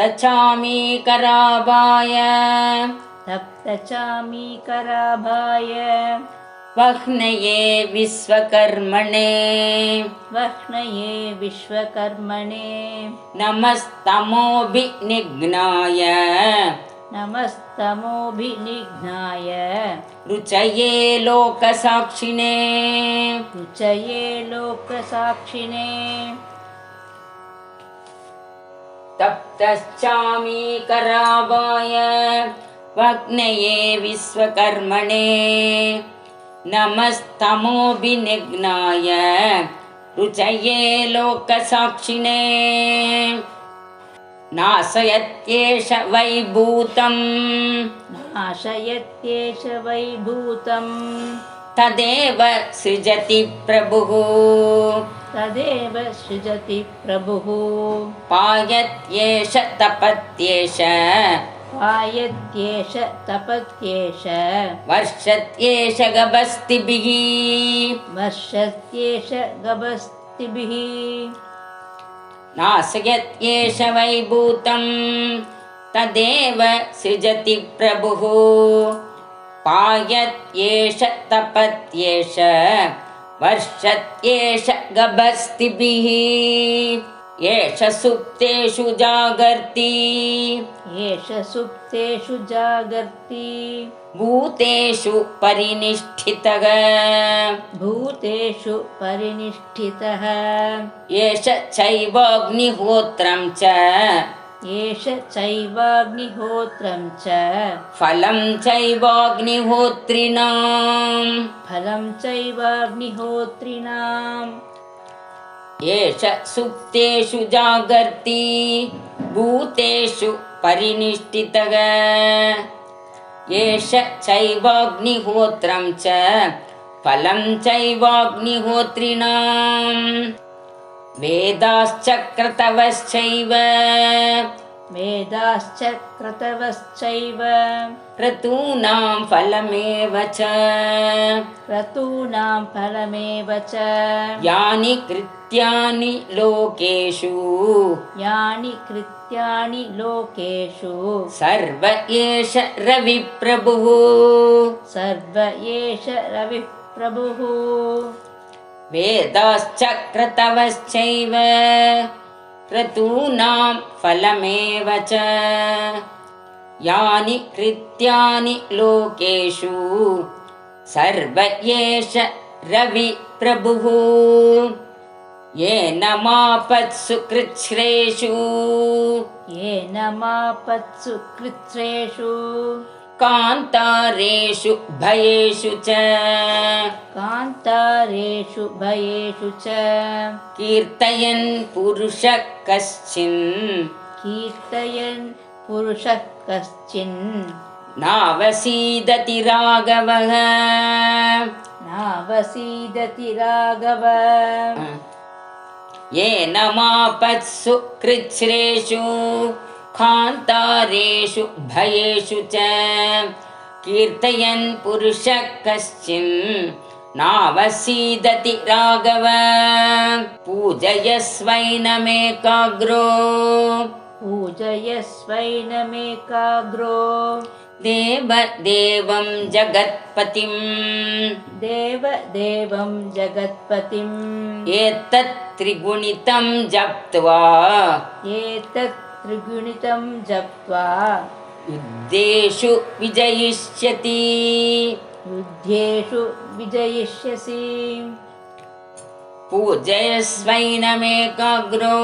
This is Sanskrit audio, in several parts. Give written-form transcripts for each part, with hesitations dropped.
सप्तचामीकराभाय सप्तचामीकराभाय वह्नये विश्वकर्मणे नमस्तमोभिनिघ्नाय नमस्तमोभिनिघ्नाय रुचये लोकसाक्षिणे तप्तश्चामीकराभाय वह्नये विश्वकर्मणे नमस्तमोभिनिघ्नाय रुचये लोकसाक्षिणे नाशयत्येष वैभूतं तदेव सृजति प्रभुः पायत्येष तपत्येष वर्षत्येष गभस्तिभिः नाशयत्येष वैभूतं तदेव सृजति प्रभुः पायत्येष तपत्येष वर्षत्येष गभस्तिभिः एष सुप्तेषु जागर्ति भूतेषु परिनिष्ठितः एष चैवाग्निहोत्रं च फलं चैवाग्निहोत्रिणाम् एष सुप्तेषु जागर्ति भूतेषु परिनिष्ठितः एष चैवाग्निहोत्रं च फलं चैवाग्निहोत्रिणाम् वेदाश्च क्रतवश्चैव क्रतूनां फलमेव च यानि कृत्यानि लोकेषु सर्व एष रविप्रभुः वेदाश्च क्रतवश्चैव क्रतूनां फलमेव च यानि कृत्यानि लोकेषु सर्व एष रविप्रभुः येन मापत्सु कृच्छ्रेषु कान्तारेषु भयेषु च कीर्तयन् पुरुषः कश्चिन् नावसीदति राघवः येन मापत्सु कृच्छ्रेषु कान्तारेषु भयेषु च कीर्तयन् पुरुषः कश्चिन् नावसीदति राघव पूजयस्वैनमेकाग्रो देवदेवं जगत्पतिम् एतत् त्रिगुणितं जप्त्वा युद्धेषु विजयिष्यसि पूजयस्वैनमेकाग्रो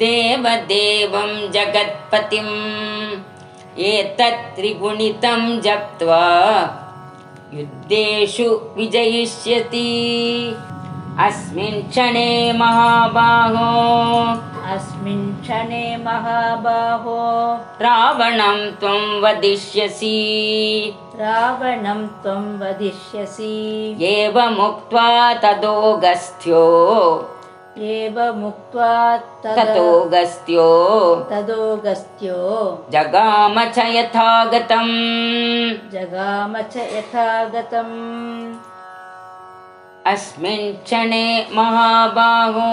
देवदेवं जगत्पतिम् एतत् त्रिगुणितं जप्त्वा युद्धेषु विजयिष्यति अस्मिन् क्षणे महाबाहो रावणं त्वं वदिष्यसि एवमुक्त्वा ततोऽगस्त्यो जगाम च यथागतम् अस्मिन् क्षणे महाबाहो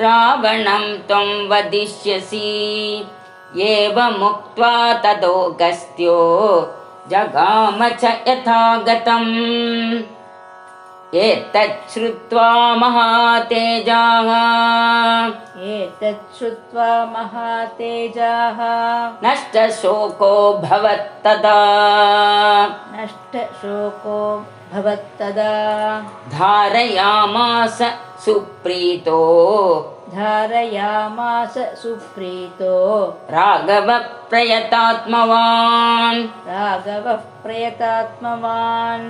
रावणं त्वं वदिष्यसि एवमुक्त्वा तदोगस्त्यो जगाम च यथागतम् एतच्छ्रुत्वा महातेजाः एतत् श्रुत्वा महातेजाः नष्टशोको भवत्तदा नष्टशोको भवत्तदा धारयामास सुप्रीतो धारयामास सुप्रीतो राघवः प्रयतात्मवान् राघवः प्रयतात्मवान्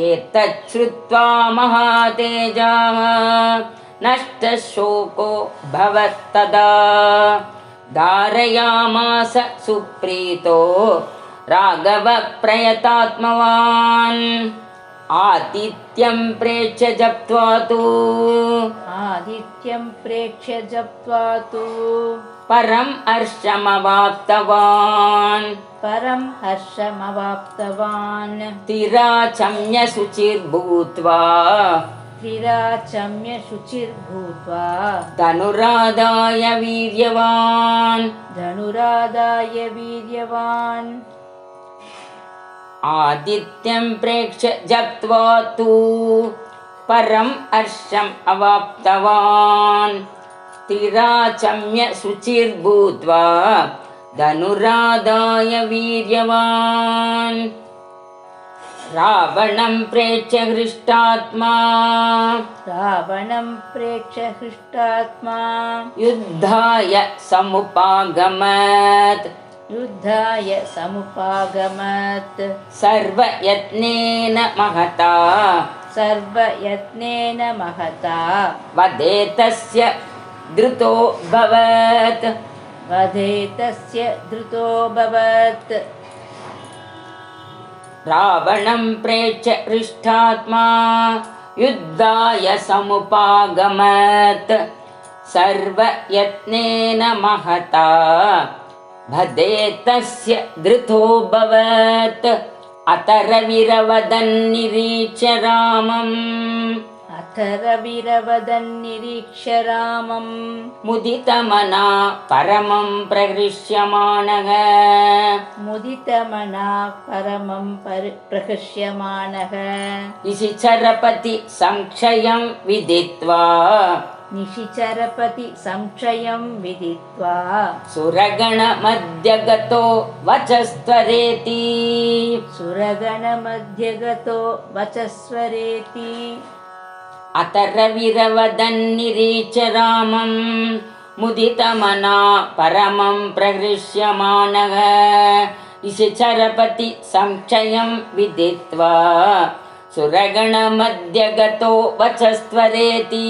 एतच्छ्रुत्वा महातेजाः नष्टशोको भवत्तदा धारयामास सुप्रीतो राघवः प्रयतात्मवान् आदित्यं प्रेक्ष्य जप्त्वा तु आदित्यं प्रेक्ष्य जप्त्वा तु परं हर्षमवाप्तवान् परं हर्षमवाप्तवान् तिराचम्य शुचिर्भूत्वा विराचम्य शुचिर्भूत्वा धनुरादाय वीर्यवान् धनुरादाय वीर्यवान् आदित्यं प्रेक्ष्य जप्त्वा तु परं हर्षम् अवाप्तवान् तिराचम्य शुचिर्भूत्वा धनुरादाय वीर्यवान् रावणं प्रेक्ष्य हृष्टात्मा रावणं प्रेक्ष्य हृष्टात्मा युद्धाय समुपागमत् युद्धाय समुपागमत् सर्वयत्नेन महता सर्वयत्नेन महता वधेतस्य धृतोऽभवत् वधेतस्य धृतोऽभवत् रावणं प्रेक्ष्य हृष्टात्मा युद्धाय समुपागमत् सर्वयत्नेन महता वधेतस्य धृतोऽभवत् अतरविरवदन्निरीक्ष्य रामम् अथरविरवदन्निरीक्ष्य रामम् मुदितमना परमं प्रहृष्यमाणः मुदितमना परमं प्रहृष्यमाणः निशिचरपति संक्षयं विदित्वा निशिचरपति संशयं विदित्वा सुरगणमध्यगतो वचस्त्वरेति सुरगणमध्यगतो वचस्वरेति अतरविरवदन्निरीक्ष्य रामं मुदितमना परमं प्रहृष्यमाणः निशिचरपति संक्षयं विदित्वा सुरगणमध्यगतो वचस्त्वरेति